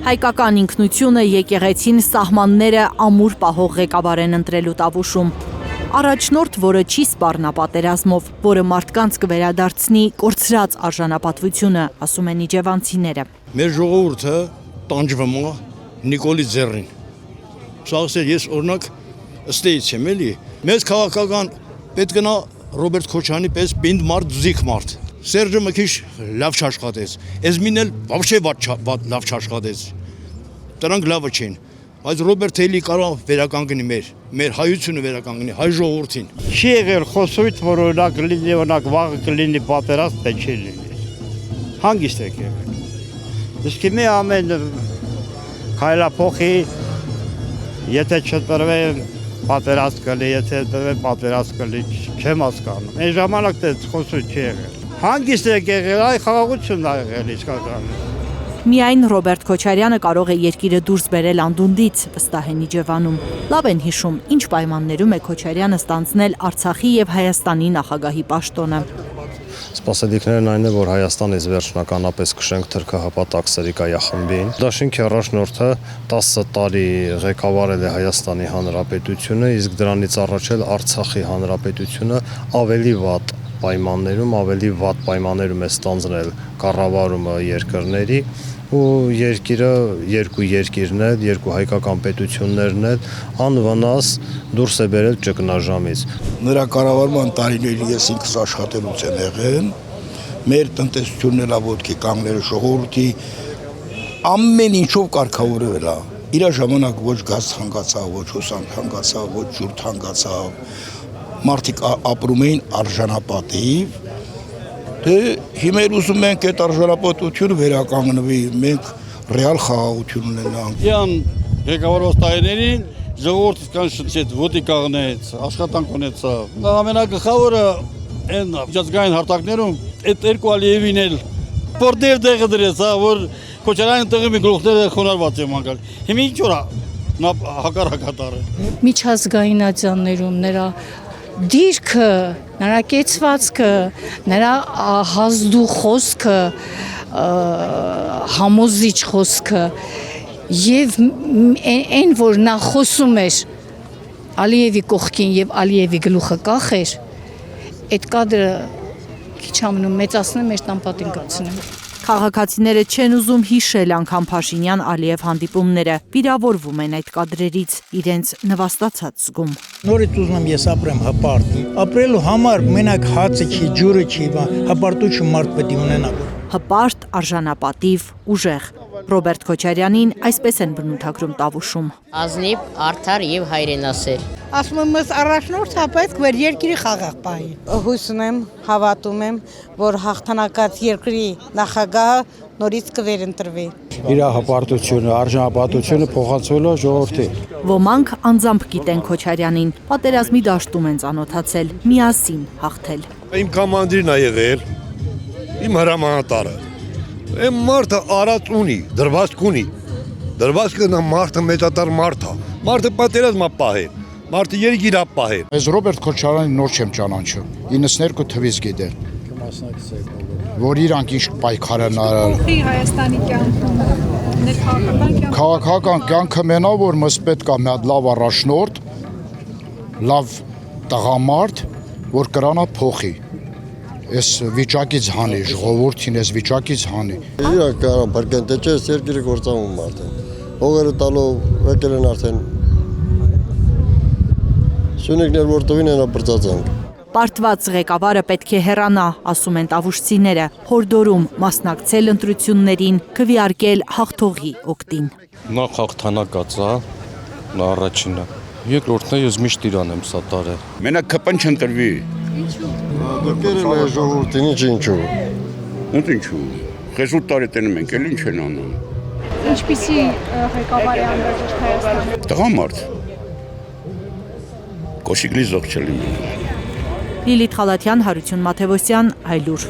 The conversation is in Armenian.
Հայկական ինքնությունը, եկեղեցին, սահմանները ամուր պահող ղեկավար են ընտրելու Տավուշում։ Առաջնորդ, որը չի սպառնապատերազմով, որը մարդկանց կվերադարձնի կորցրած արժանապատվությունը, ասում են իջևանցիները։ Մեր ժողովուրդը տանջվում է Նիկոլի ձեռին։ Սաղսեր ես օրինակ ըստեից եմ էլի։ Մեզ քաղաքական պետք գնա Ռոբերտ Քոչյանի պես պինդ մարդ, զիք մարդ։ Սերժը մի քիչ լավ չաշխատեց։ Էզմին էլ вообще լավ չաշխատեց։ Դրանք լավը չեն։ Բայց Ռոբերտ էլի կարող վերականգնի մեր հայությունը վերականգնի հայ ժողովրդին։ Չի եղել խոսույթ, որ օրինակ կլինի, օրինակ վաղը կլինի պատերազմ, թե չի լինի։ Հանգիստ եք եղել։ Իսկ հիմա ամեն քայլափոխի, եթե չտրվե պատերազմ կլի, եթե տրվե պատերազմ կլի, չեմ հասկանում։ Այն ժամանակ դե խոսույթ չի եղել։ Հանգիստ եք եղել, այ խաղաղությունն ա եղել իսկական։ Միայն Ռոբերտ Քոչարյանը կարող է երկիրը դուրս բերել անդունդից, վստահ են Իջևանում։ Լավ են հիշում, ինչ պայմաններում է Քոչարյանը ստանձնել Արցախի եւ Հայաստանի նախագահի պաշտոնը։ Սպասելիքներն այն է, որ Հայաստանից վերջնականապես կշենք թրքահապատ Սերիկայի խմբին։ Դաշինքի առաջնորդը 10 տարի ղեկավարել է Հայաստանի Հանրապետությունը, իսկ դրանից առաջ էլ Արցախի Հանրապետությունը ավելի վատ պայմաններում է ստանձնել կառավարումը երկրների ու երկիրը երկու երկիրներ, երկու հայկական պետություններն էլ անվնաս դուրս է բերել ճգնաժամից։ Նրա կառավարման տարիներին ես ինքս աշխատելուց եմ եղել, մեր տնտեսությունն էլ ոտքի կանգնել ժողովրդի ամեն ինչով կարգավորել է։ Իր ժամանակ ոչ գազ հանգացավ, ոչ հոսանք հանգացավ, ոչ ջուր հանգացավ։ Մարդիկ ապրում էին արժանապատիվ, դե հիմա ուզում ենք այդ արժանապատությունը վերականգնվի, մենք ռեալ խաղաղություն ունենանք։ Յան ղեկավարված տարիներին ժողովուրդը կանչեց, ոտի կանգնեց, աշխատանք ունեցավ։ Ամենագլխավորը այն միջազգային հարթակներում այդ երկու Ալիևին էլ պորտներ տեղը դրեց, որ Քոչարյանի տեղի մի գլուխները խոնարհված եմ անկալ։ Հիմա ինչ որ նա հակառակատար է։ Միջազգայնացիաներում նրա դիրքը, նրա կեցվածքը, նրա հազդու խոսքը, համոզիչ խոսքը եւ այն որ նա խոսում էր Ալիևի կողքին եւ Ալիևի գլուխը կախեր, այդ կադրը քիչ ամնում մեծացնեմ, մեր տանպատին կացնեմ։ Քաղաքացիները չեն ուզում հիշել անգամ Փաշինյան-Ալիև հանդիպումները, վիրավորվում են այդ կադրերից, իրենց նվաստացած զգում։ Նորից ուզում եմ ես ապրեմ հպարտ։ Ապրելու համար մենակ հացը չի, ջուրը չի, հպարտություն մարդ պետք է ունենա։ Հպարտ, արժանապատիվ, ուժեղ։ Ռոբերտ Քոչարյանին այսպես են բնութագրում Տավուշում։ Ազնիվ, արդար եւ հայրենասեր։ Ասում եմ, ես առաջնորդը պետք որ երկիրը խաղաղ պահի։ Հույս ունեմ, հավատում եմ, որ հաղթանակած երկրի նախագահը նորից կվերընտրվի։ Իր հպարտությունը, արժանապատվությունը փոխանցվել է ժողովրդին։ Ոմանք անձամբ գիտեն Քոչարյանին, պատերազմի դաշտում են ծանոթացել, միասին հաղթել։ Իմ կոմանդիրն է եղել, իմ հրամանատարը։ Այն մարդը արած ունի, դրվածք ունի։ Դրվածքը նա մարդը մեծատար մարդ է։ Մարդը պատերազմա պահել, մարդը երկիր է պահել։ Ես Ռոբերտ Քոչարյանին նոր չեմ ճանաչում, 92 թվից գիտեմ։ Որ իրանք ինչ պայքար են արել։ Հայաստանի կյանքում, ներքաղաքական կյանքում։ Քաղաքական կյանքը մենա որ մեզ պետք է մի հատ լավ առաջնորդ, լավ տղամարդ, որ կրանա փոխի։ Ես վիճակից հանի, ժողովրդին ես վիճակից հանի։ Իրանք կարող բրկեն, թե չէ երկիրը գործանում արդեն։ Հողերը տալով եկել են արդեն։ Սյունիկներ որ տվին են ապրծածանք։ Պարտված ղեկավարը պետք է հեռանա, ասում են տավուշցիները, հորդորում մասնակցել ընտրություններին, քվեարկել հաղթողի օգտին։ Նախ հաղթանակած է, նա առաջինը։ Երկրորդն է ես միշտ իրան եմ սատարել։ Մենակ կպն չընտրվի։ Դրկել է ժողովրդին ինչու։ Ոնց ինչու։ Խեսուտ տարի տենում ենք, էլ ինչ են անում։ Ինչպիսի ղեկավար է անհրաժեշտ Հայաստանում։ Տղամարդ։ Կոշիկլի զոհ չլինի։ Լիլիթ Խալաթյան, Հարություն Մաթևոսյան, Հայլուր։